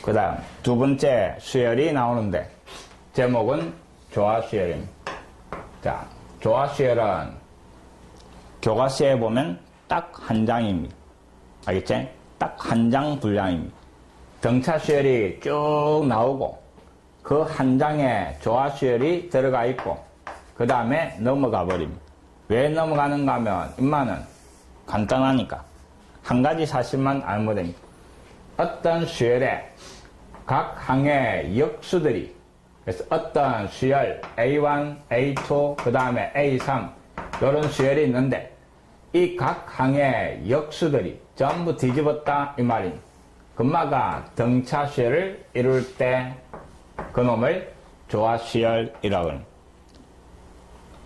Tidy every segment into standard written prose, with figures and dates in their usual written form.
그 다음 두 번째 수열이 나오는데 제목은 조화수열입니다. 자, 조화수열은 교과서에 보면 딱 한 장입니다. 알겠지? 딱 한 장 분량입니다. 등차수열이 쭉 나오고 그 한 장에 조화수열이 들어가 있고 그 다음에 넘어가 버립니다. 왜 넘어가는가 하면 인마는 간단하니까 한 가지 사실만 알면 됩니다. 어떤 수열에 각 항의 역수들이 그래서 어떤 수열 A1, A2, 그 다음에 A3 이런 수열이 있는데 이 각 항의 역수들이 전부 뒤집었다 이 말입니다. 금마가 등차 수열을 이룰 때 그놈을 조화수열이라고 합니다.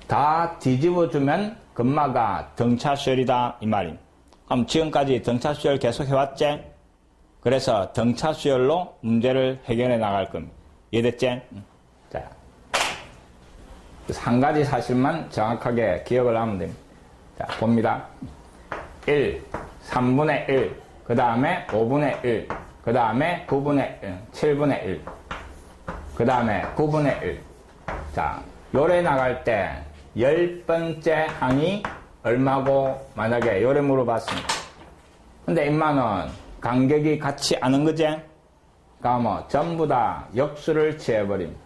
다 뒤집어주면 금마가 등차 수열이다 이 말입니다. 그럼 지금까지 등차 수열 계속 해왔지? 그래서 등차 수열로 문제를 해결해 나갈 겁니다. 이해됐지? 자, 한 가지 사실만 정확하게 기억을 하면 됩니다. 자, 봅니다. 1, 3분의 1, 그 다음에 5분의 1, 그 다음에 9분의 1, 7분의 1, 그 다음에 9분의 1. 자, 요래 나갈 때 10번째 항이 얼마고 만약에 요래 물어봤습니다. 근데 인마는 간격이 같지 않은 거지? 그럼 뭐 전부 다 역수를 취해버립니다.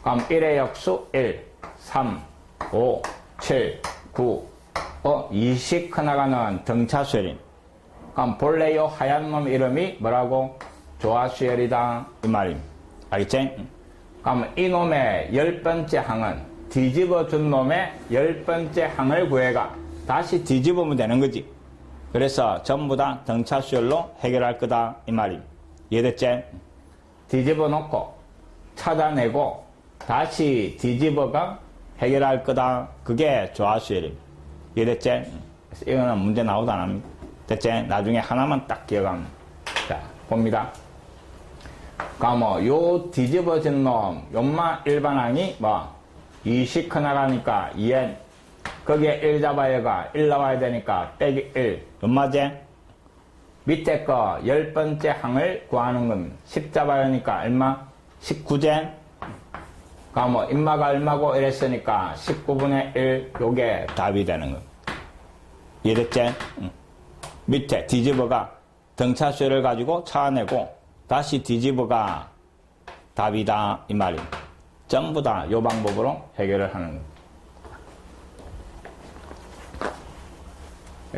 그럼 1의 역수 1, 3, 5, 7, 9, 20 나가는 등차수열입니다. 그럼 본래 요 하얀 놈 이름이 뭐라고? 조화수열이다 이 말입니다. 알겠지? 그럼 이 놈의 10번째 항은 뒤집어 준 놈의 10번째 항을 구해가 다시 뒤집으면 되는 거지. 그래서 전부 다 등차수열로 해결할 거다 이 말입니다. 이해됐지? 뒤집어 놓고 찾아내고 다시 뒤집어가 해결할 거다. 그게 조화수열입니다. 이해됐지? 이거는 문제 나오도 안 합니다. 됐지? 나중에 하나만 딱 기억하면. 자, 봅니다. 그럼 요 뒤집어진 놈, 요마 일반항이 20 나가니까 2n. 거기에 1 잡아야가 1 나와야 되니까 빼기 1. 얼마지? 밑에 거 10번째 항을 구하는 겁니다. 10 잡아야 하니까 얼마? 19제? 그럼 인마가 얼마고 이랬으니까 19분의 1 요게 답이 되는 겁니다. 이해됐지? 밑에 뒤집어가 등차수열을 가지고 찾아내고 다시 뒤집어가 답이다 이 말입니다. 전부 다 이 방법으로 해결을 하는 겁니다.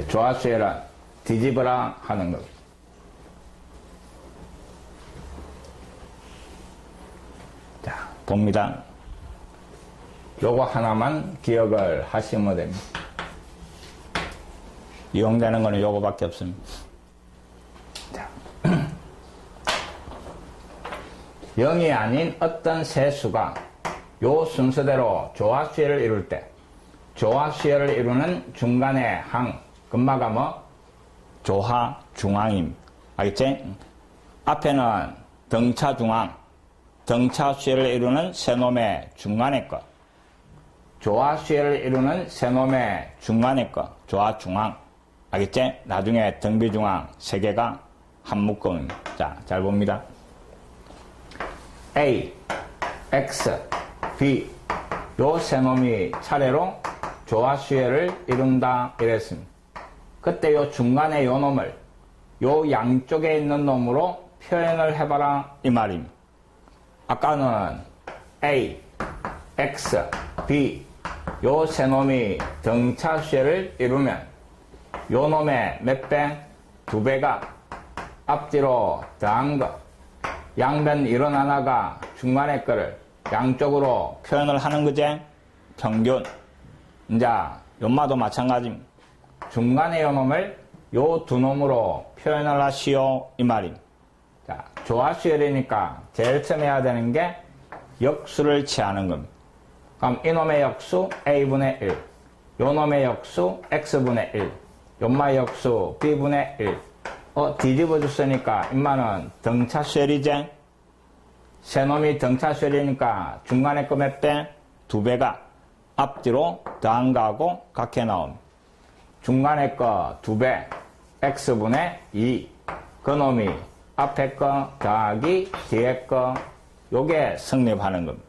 조화수열은 뒤집어라 하는 겁니다. 자, 봅니다. 요거 하나만 기억을 하시면 됩니다. 이용되는 거는 요거밖에 없습니다. 자. 0이 아닌 어떤 세수가 요 순서대로 조화수열을 이룰 때 조화수열을 이루는 중간의 항 금마가 뭐? 조화 중앙입니다. 알겠지? 앞에는 등차 중앙 등차수열을 이루는 세 놈의 중간의 것 조화수열을 이루는 세 놈의 중간의 것 조화 중앙 알겠지? 나중에 등비중앙 세 개가 한 묶음입니다. 자, 잘 봅니다. A, X, B 요 세 놈이 차례로 조화수열을 이룬다 이랬습니다. 그때 요 중간에 요 놈을 요 양쪽에 있는 놈으로 표현을 해봐라 이 말입니다. 아까는 A, X, B 요 세 놈이 등차수열을 이루면 요 놈의 몇 배? 2배가 앞뒤로 더한 거 양변 이론 하나가 중간에 거를 양쪽으로 표현을 하는 거지. 평균. 이제 연마도 마찬가지입니다. 중간에 요 놈을 요 두 놈으로 표현을 하시오 이 말입니다. 자, 조화수열이니까 제일 처음 해야 되는 게 역수를 취하는 겁니다. 그럼 이놈의 역수 A분의 1 요 놈의 역수 X분의 1 요마 역수 B분의 1 뒤집어 줬으니까 인마는 등차수열이지. 세 놈이 등차수열이니까 중간에 거 몇 배? 2배가 앞뒤로 더한 거하고 같게 나옵니다. 중간에 거 2배 X분의 2 그 놈이 앞에 거 더하기 뒤에 거 요게 성립하는 겁니다.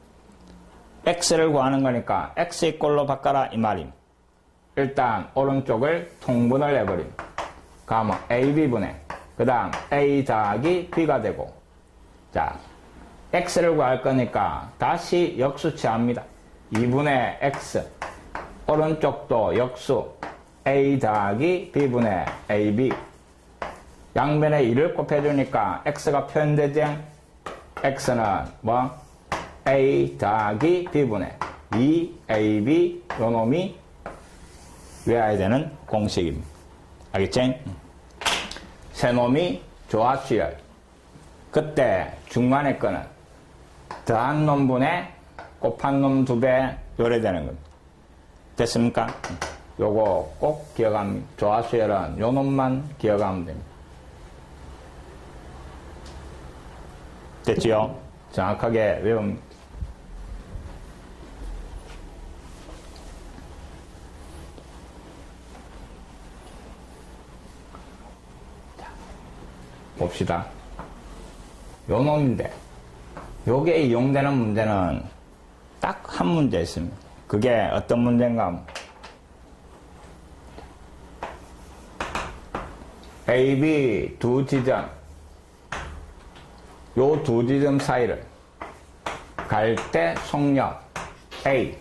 x를 구하는 거니까 x 이꼴로 바꿔라 이 말임. 일단 오른쪽을 통분을 해버림. 그러면 ab분의 그 다음 a 더하기 b가 되고, 자 x를 구할 거니까 다시 역수 취합니다. 2분의 x, 오른쪽도 역수 a 더하기 b분의 ab, 양변에 2를 곱해주니까 x가 표현되지. x는 뭐 a 더하기 b분의 2ab 요 놈이 외워야 되는 공식입니다. 알겠지? 세 놈이 조합수열. 그때 중간에 거는 더한 놈분의 곱한 놈 2배 요래되는 겁니다. 됐습니까? 요거 꼭 기억합니다. 조합수열은 요 놈만 기억하면 됩니다. 됐지요? 정확하게 외웁니다. 자, 봅시다. 요 놈인데, 요게 이용되는 문제는 딱 한 문제 있습니다. 그게 어떤 문제인가 하면, A, B 두 지점, 요 두 지점 사이를 갈 때 속력 A,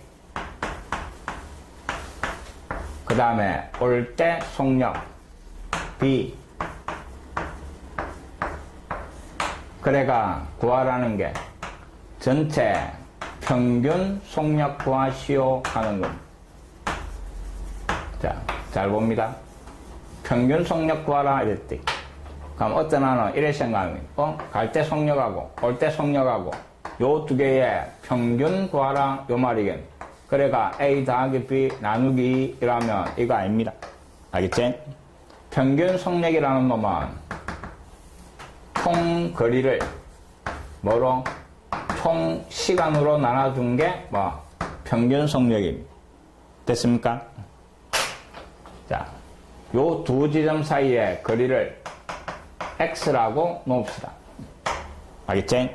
그 다음에 올 때 속력 B, 그래가 구하라는 게 전체 평균 속력 구하시오 하는 겁니다. 자, 잘 봅니다. 평균 속력 구하라 이랬대. 그럼 어떤 하나는 이래 생각합니다. 갈 때 속력하고 올 때 속력하고 요 두 개의 평균 구하라 요 말이겠네. 그래가 A 더하기 B 나누기 2라면 이거 아닙니다. 알겠지? 평균 속력이라는 놈은 총 거리를 뭐로? 총 시간으로 나눠준 게 뭐? 평균 속력입니다. 됐습니까? 자, 요 두 지점 사이의 거리를 x라고 놓읍시다. 알겠지?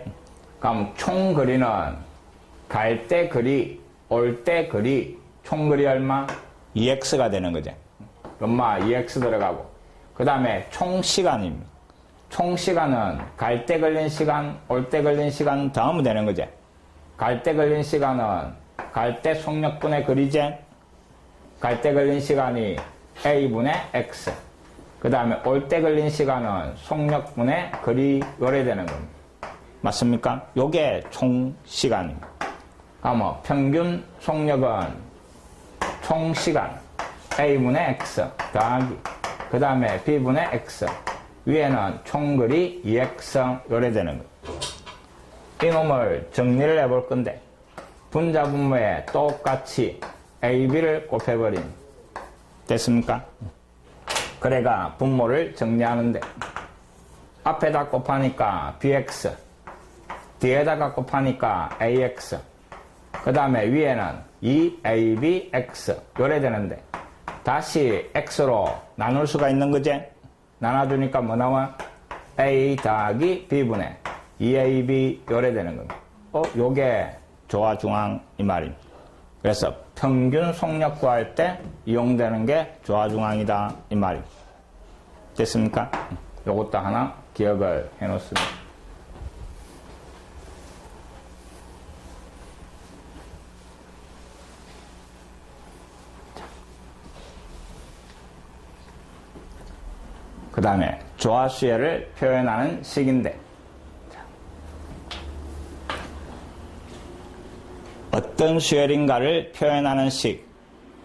그럼 총 거리는 갈 때 거리, 올 때 거리, 총 거리 얼마? 2x가 되는 거죠. 엄마 2x 들어가고, 그 다음에 총 시간입니다. 총 시간은 갈 때 걸린 시간, 올 때 걸린 시간 더하면 되는 거죠. 갈 때 걸린 시간은 갈 때 속력분의 거리제. 갈 때 걸린 시간이 a분의 x. 그 다음에 올 때 걸린 시간은 속력분의 거리 요래 되는 겁니다. 맞습니까? 요게 총 시간입니다. 그러면 평균 속력은 총 시간 a분의 x 더하기 그 다음에 b분의 x, 위에는 총거리 2x 요래 되는 거예요. 이놈을 정리를 해볼 건데 분자분모에 똑같이 a, b를 곱해버린. 됐습니까? 그래가 분모를 정리하는데 앞에다 곱하니까 bx, 뒤에다가 곱하니까 ax, 그 다음에 위에는 2abx 요래 되는데 다시 x로 나눌 수가 있는 거지? 나눠주니까 뭐 나와? a 더하기 b분의 2ab 요래 되는 겁니다. 요게 조화중앙 이 말입니다. 그래서 평균 속력 구할 때 이용되는 게 조화중앙이다 이 말입니다. 됐습니까? 요것도 하나 기억을 해 놓습니다. 그 다음에 조화수열을 표현하는 식인데 어떤 수열인가를 표현하는 식.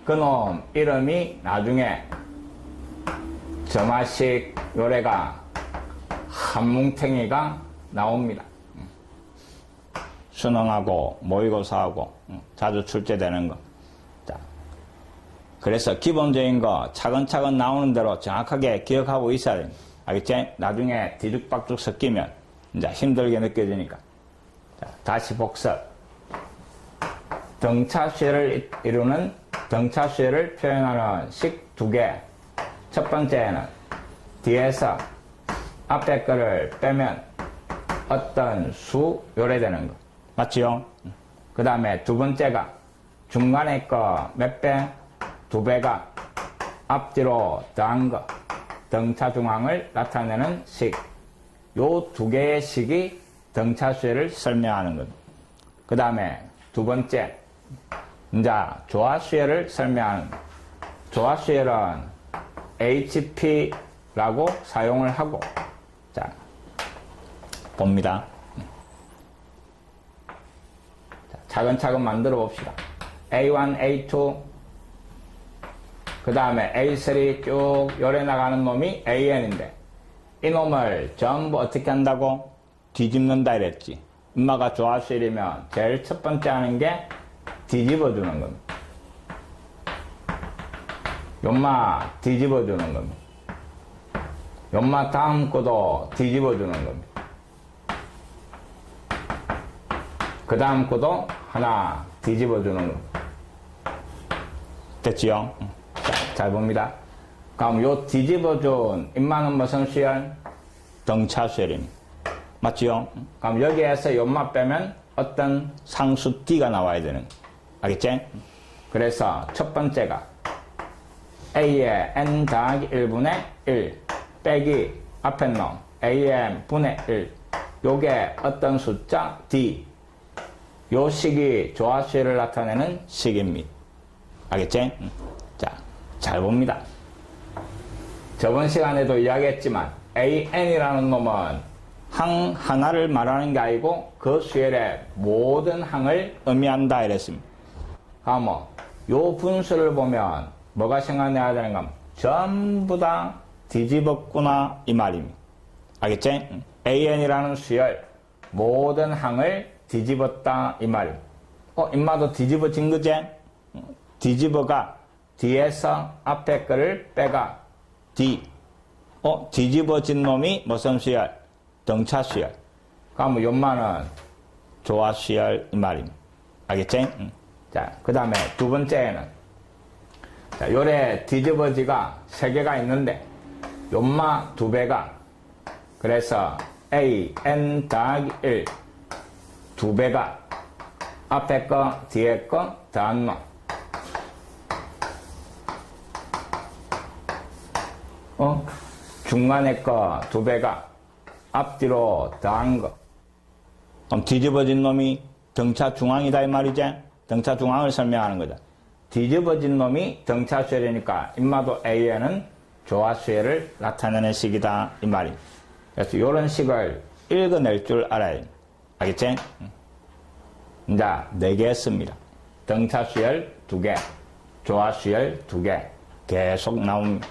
그놈 이름이 나중에 점화식 요래가 한뭉탱이가 나옵니다. 수능하고 모의고사하고 자주 출제되는 거. 자, 그래서 기본적인 거 차근차근 나오는 대로 정확하게 기억하고 있어야 됩니다. 알겠지? 나중에 뒤죽박죽 섞이면 이제 힘들게 느껴지니까. 자, 다시 복습. 등차수열을 이루는 등차수열을 표현하는 식 두 개. 첫 번째는 뒤에서 앞에 거를 빼면 어떤 수 요래되는 거. 맞지요? 그 다음에 두 번째가 중간에 거 몇 배? 두 배가 앞뒤로 더한 거. 등차 중앙을 나타내는 식. 요 두 개의 식이 등차수열을 설명하는 것. 그 다음에 두 번째, 이제 조화수열을 설명하는 것. 조화수열은 HP라고 사용을 하고, 자, 봅니다. 자, 차근차근 만들어 봅시다. A1, A2, 그 다음에 A3 쭉 요래 나가는 놈이 AN인데, 이 놈을 전부 어떻게 한다고? 뒤집는다 이랬지. 엄마가 조화수열이면 제일 첫 번째 하는 게 뒤집어 주는 겁니다. 연마 뒤집어 주는 겁니다. 연마 다음 거도 뒤집어 주는 겁니다. 그 다음 거도 하나 뒤집어 주는 겁니다. 됐지요? 자, 잘 봅니다. 그럼 요 뒤집어 준 인마는 무슨 수열? 등차수열입니다. 맞지요? 그럼 여기에서 연마 빼면 어떤 상수 D가 나와야 되는 거예요. 알겠지? 그래서 첫 번째가 A의 N 더하기 1분의 1 빼기 앞에 놈 AM 분의 1 요게 어떤 숫자? D. 요 식이 조화수열을 나타내는 식입니다. 알겠지? 자, 잘 봅니다. 저번 시간에도 이야기했지만 AN이라는 놈은 항 하나를 말하는 게 아니고 그 수열의 모든 항을 의미한다 이랬습니다. 그럼 요 분수를 보면 뭐가 생각나야 되는가? 전부 다 뒤집었구나 이 말입니다. 알겠지? AN이라는 수열 모든 항을 뒤집었다 이 말입니다. 인마도 뒤집어진 거지? 뒤집어가 뒤에서 앞에 거를 빼가 D. 뒤집어진 놈이 무슨 수열? 등차수열. 그럼 연마는 조화수열 이 말입니다. 알겠지? 자, 그 다음에 두 번째에는 자, 요래 뒤집어지가 세 개가 있는데 연마 두 배가 그래서 A, N 더하기 1 두 배가 앞에 거 뒤에 거 더한 놈 중간에 거 두 배가 앞뒤로 더한 거. 그럼 뒤집어진 놈이 등차 중앙이다 이 말이지? 등차 중앙을 설명하는 거다. 뒤집어진 놈이 등차수열이니까 인마도 AN은 조화수열을 나타내는 식이다 이 말입니다. 그래서 이런 식을 읽어낼 줄 알아야 돼. 알겠지? 이제 4개 했습니다. 등차수열 2개, 조화수열 2개 계속 나옵니다.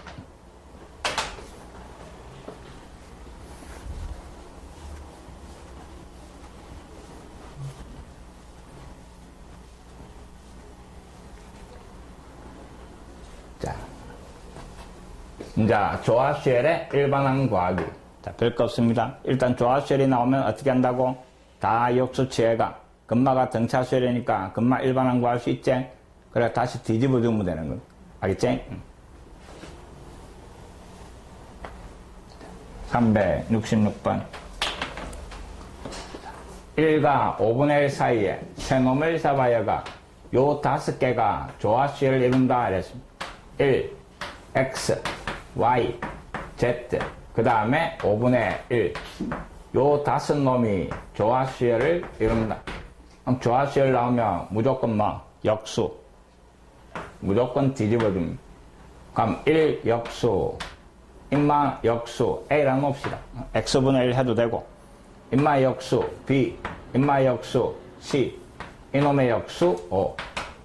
이제 조화수열의 일반항 구하기. 자, 별거 없습니다. 일단 조화수열이 나오면 어떻게 한다고? 다 역수치해가 금마가 등차수열이니까 금마 일반항 구할 수 있지? 그래 다시 뒤집어 주면 되는 거. 알겠지? 366번 1과 5분의 1 사이에 세 놈을 잡아여가 요 5개가 조화수열을 이룬다 이랬습니다. 1, X, Y, Z, 그 다음에 5분의 1. 요 5놈이 조화수열을 이룬다. 그럼 조화수열 나오면 무조건 뭐? 역수. 무조건 뒤집어줍니다. 그럼 1 역수, 인마 역수, A랑 봅시다. X분의 1 해도 되고, 인마 역수, B, 인마 역수, C, 이놈의 역수, O.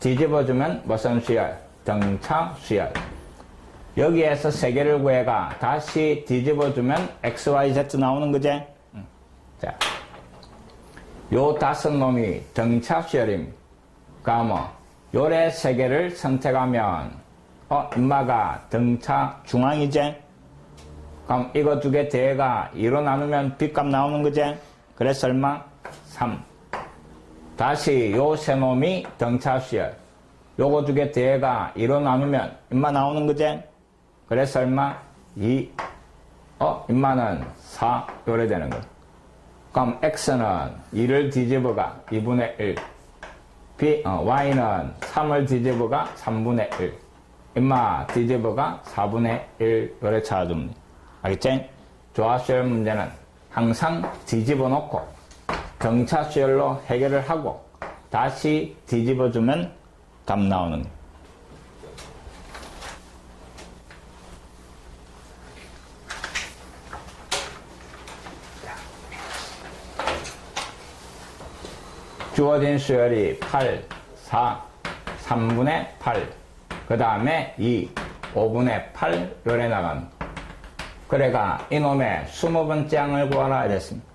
뒤집어주면 무슨 수열? 등차 수열. 여기에서 세 개를 구해가 다시 뒤집어주면 X, Y, Z 나오는 거지? 자, 요 5놈이 등차 수열입니다. 그럼 요래 세 개를 선택하면 인마가 등차 중앙이지? 그럼 이거 2개 대가 2로 나누면 B값 나오는 거지? 그래서 얼마? 3. 다시 요 세 놈이 등차 수열. 요거 2개 대가 2로 나누면 인마 나오는 거지? 그래서 얼마? 2. 인마는 4 요래 되는 거. 그럼 x는 2를 뒤집어가 2분의 1, y는 3을 뒤집어가 3분의 1, 인마 뒤집어가 4분의 1 요래 찾아줍니다. 알겠지? 조합수열 문제는 항상 뒤집어 놓고 등차수열로 해결을 하고 다시 뒤집어주면 답 나오는 거예요. 주어진 수열이 8, 4, 3분의 8, 그 다음에 2, 5분의 8 요래 나갑니다. 그래가 이놈의 20번째 항을 구하라 이랬습니다.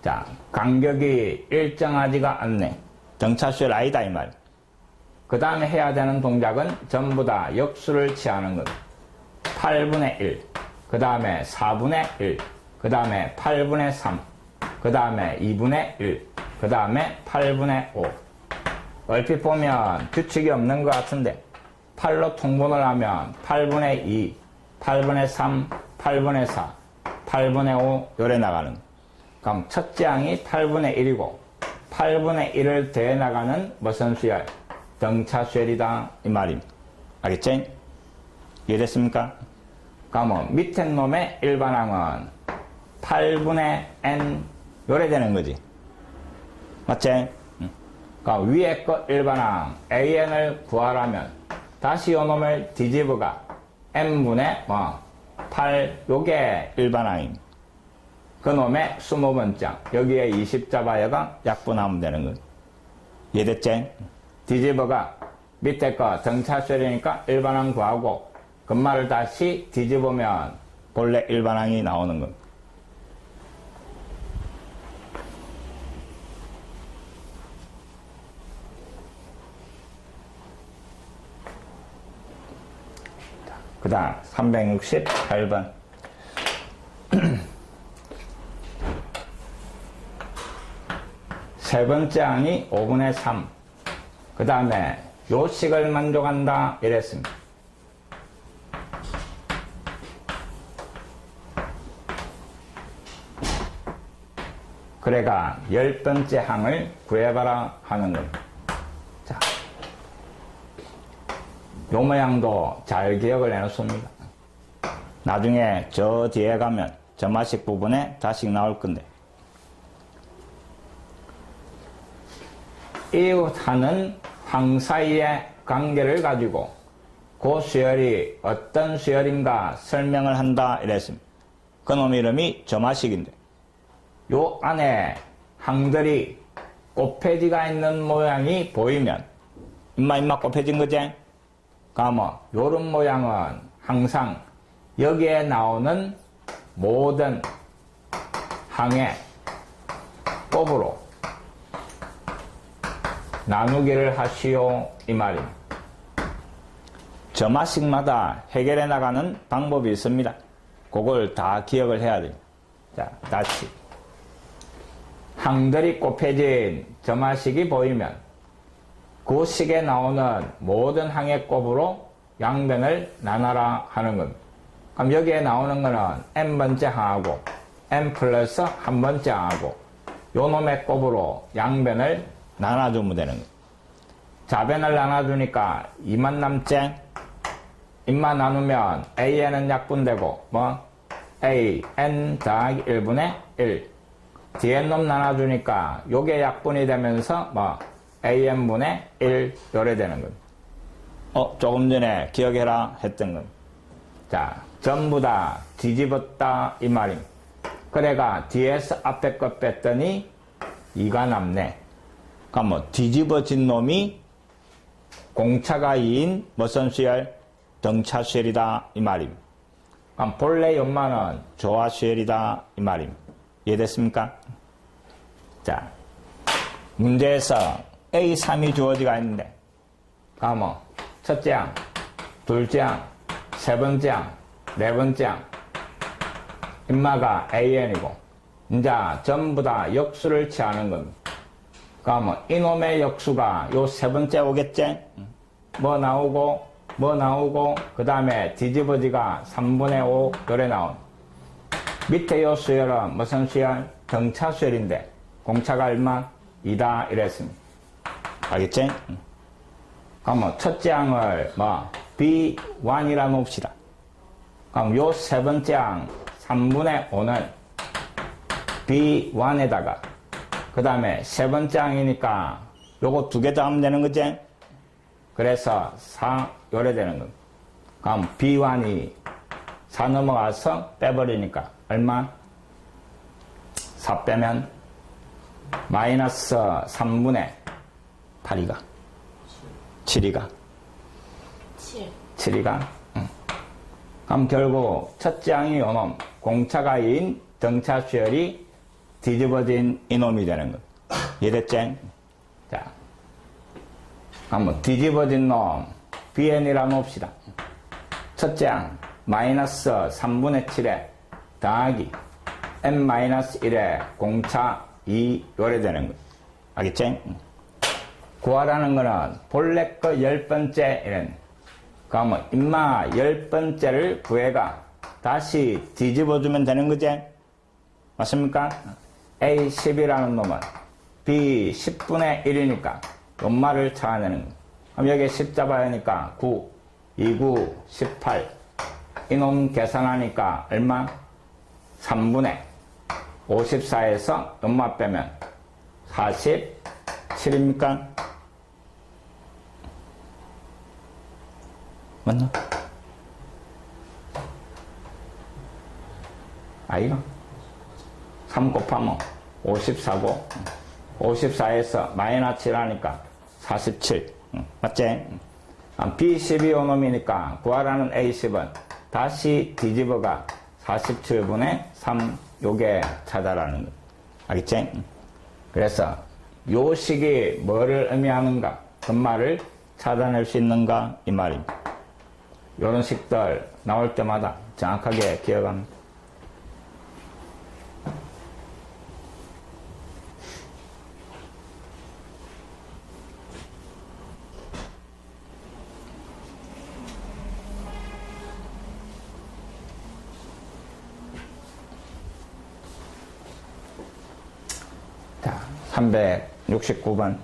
자, 간격이 일정하지가 않네. 등차수열 아니다 이 말. 그 다음에 해야 되는 동작은 전부 다 역수를 취하는 것. 8분의 1, 그 다음에 4분의 1, 그 다음에 8분의 3, 그 다음에 2분의 1, 그 다음에 8분의 5. 얼핏 보면 규칙이 없는 것 같은데 8로 통분을 하면 8분의 2, 8분의 3, 8분의 4, 8분의 5 요래 나가는. 그럼 첫째 항이 8분의 1이고 8분의 1을 더해 나가는 무슨 수열? 등차수열이다 이 말입니다. 알겠지? 이해됐습니까? 그러면 밑에 놈의 일반항은 8분의 n 요래 되는 거지. 맞지? 그러니까 위에 거 일반항 an을 구하라면 다시 요 놈을 뒤집어가 n분의 8 요게 일반항입니다. 그 놈의 20번째 여기에 20 잡아야가 약분하면 되는 거예요. 이해됐지? 뒤집어가 밑에 거 등차수열이니까 일반항 구하고 금말을 다시 뒤집으면 본래 일반항이 나오는 겁니다. 그 다음 368번 세 번째 항이 5분의 3, 그 다음에 요 식을 만족한다 이랬습니다. 그래가 10번째 항을 구해봐라 하는 겁니다. 자, 요 모양도 잘 기억을 해놓습니다. 나중에 저 뒤에 가면 점화식 부분에 다시 나올 건데 이웃하는 항 사이의 관계를 가지고 그 수열이 어떤 수열인가 설명을 한다 이랬습니다. 그놈 이름이 점화식인데 요 안에 항들이 곱해지가 있는 모양이 보이면 임마 곱해진 거지? 그러면 요런 모양은 항상 여기에 나오는 모든 항의 곱으로 나누기를 하시오 이 말입니다. 점화식마다 해결해 나가는 방법이 있습니다. 그걸 다 기억을 해야 됩니다. 자, 다시 항들이 곱해진 점화식이 보이면 그 식에 나오는 모든 항의 곱으로 양변을 나눠라 하는 겁니다. 그럼 여기에 나오는 거는 n번째 항하고 n 플러스 한 번째 항하고 요 놈의 곱으로 양변을 나눠주면 되는 거예요. 자변을 나눠주니까 2만 남지? 인만 나누면 an은 약분되고 a, n 더하기 1분의 1 뒤에 놈 나눠주니까 요게 약분이 되면서 an분의 1 요래 되는 겁니다. 조금 전에 기억해라 했던 겁니다. 자, 전부 다 뒤집었다 이 말입니다. 그래가 뒤에서 앞에 것 뺐더니 2가 남네. 그럼 뒤집어진 놈이 공차가 2인 무슨 수열? 등차수열이다 이 말입니다. 그럼 본래 연마는 조화수열이다 이 말입니다. 이해됐습니까? 자, 문제에서 A3이 주어지가 있는데 그러면 첫째 항, 둘째 항, 세 번째 항, 네 번째 항 인마가 AN이고 이제 전부 다 역수를 취하는 겁니다. 그러면 이놈의 역수가 요 세 번째 오겠지? 뭐 나오고 그 다음에 뒤집어지가 3분의 5 요래 나온. 밑에 요 수열은 무슨 수열? 등차 수열인데 공차가 얼마? 2다 이랬습니다. 알겠지? 그럼 첫째 항을 뭐 B1이라 놓읍시다. 그럼 요 세 번째 항 3분의 5는 B1에다가 그 다음에 세 번째 항이니까 요거 두 개 더하면 되는 거지? 그래서 4 요래 되는 겁니다. 그럼 B1이 4 넘어가서 빼버리니까 얼마? 4 빼면 마이너스 3분의 8이가 7이가 7이가 그럼 결국 첫째 항이 요놈 공차가 2인 등차 수열이 뒤집어진 이놈이 되는 것. 이해됐지? 자, 한번 뒤집어진 놈 Bn이라 놓읍시다. 첫째 항 마이너스 3분의 7에 더하기 n-1에 공차 2 요래 되는 것. 알겠지? 구하라는 거는 본래 거 10번째 이런. 그러면 임마 10번째를 구해가 다시 뒤집어주면 되는 거지? 맞습니까? A10이라는 놈은 B10분의 1이니까 엄마를 찾아내는 거. 그럼 여기에 10 잡아야 하니까 9, 29, 18. 이놈 계산하니까 얼마? 3분의 54에서 엄마 빼면 47입니까? 맞나? 아이가? 3 곱하면 54고 54에서 마이너스 7 하니까 47 맞지? B12 요놈이니까 구하라는 A10은 다시 뒤집어가 47분의 3 요게 찾아라는 거 알겠지? 그래서 요 식이 뭐를 의미하는가 금말을 찾아낼 수 있는가 이 말입니다. 요런 식들 나올 때마다 정확하게 기억합니다. 자, 369번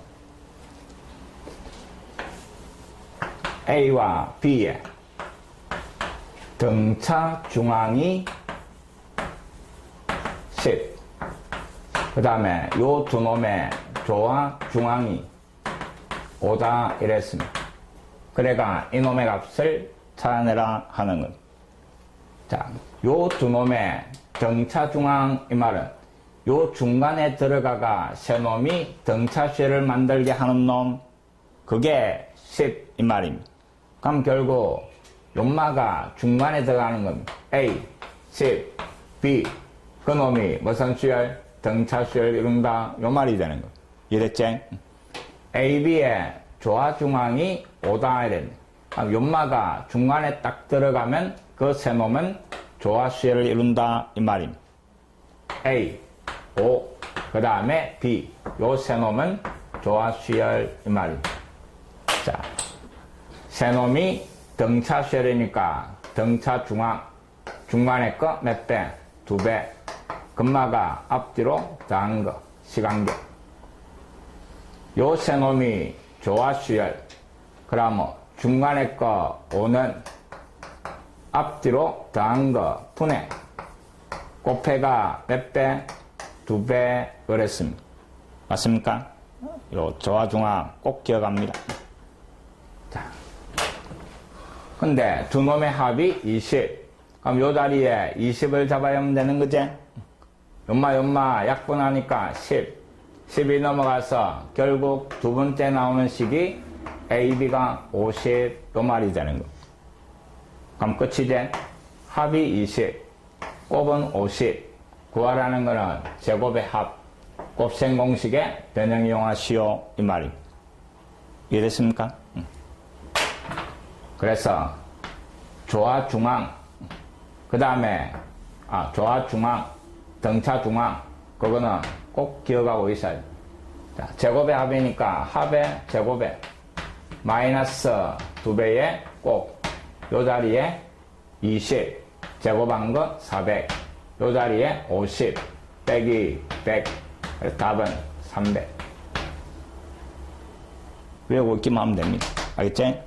A와 B의 등차 중앙이 10. 그 다음에 요 두 놈의 조화 중앙이 5다 이랬습니다. 그래가 이놈의 값을 찾아내라 하는 것. 자, 요 두 놈의 등차 중앙 이 말은 요 중간에 들어가가 세 놈이 등차수열을 만들게 하는 놈 그게 10 이 말입니다. 그럼 결국 연마가 중간에 들어가는 겁니다. A, 10, B 그 놈이 무슨 수열? 등차수열 이룬다 요 말이 되는 거. 이해됐지? A, B의 조화 중앙이 5다 이랬네. 그럼 연마가 중간에 딱 들어가면 그 세 놈은 조화수열을 이룬다 이 말입니다. A 5, 그 다음에 B, 요 세 놈은 조화수열 이 말입니다. 자, 세 놈이 등차수열이니까 등차 중간에 거 몇 배? 2배. 금마가 앞뒤로 더한 거, 시간계. 요 세 놈이 조화수열. 그러면 중간에 거 5는 앞뒤로 더한 거, 분해. 곱해가 몇 배? 2배 그랬습니다. 맞습니까? 요 조화중앙 꼭 기억합니다. 자, 근데 두 놈의 합이 20. 그럼 요 자리에 20을 잡아야 하면 되는 거지? 연마 약분하니까 10. 10이 넘어가서 결국 두 번째 나오는 식이 AB가 50 요 말이 되는 거. 그럼 끝이지? 합이 20. 곱은 50. 구하라는 거는 제곱의 합, 곱셈 공식에 변형 이용하시오 이 말입니다. 이해됐습니까? 그래서 조화 중앙, 그 다음에 조화 중앙, 등차 중앙 그거는 꼭 기억하고 있어야 돼. 자, 제곱의 합이니까 합의 제곱에 마이너스 2배에 꼭 요 자리에 20 제곱한 거 400 요 자리에 50 빼기 100. 그래서 답은 300. 외우고 있기만 하면 됩니다. 알겠지?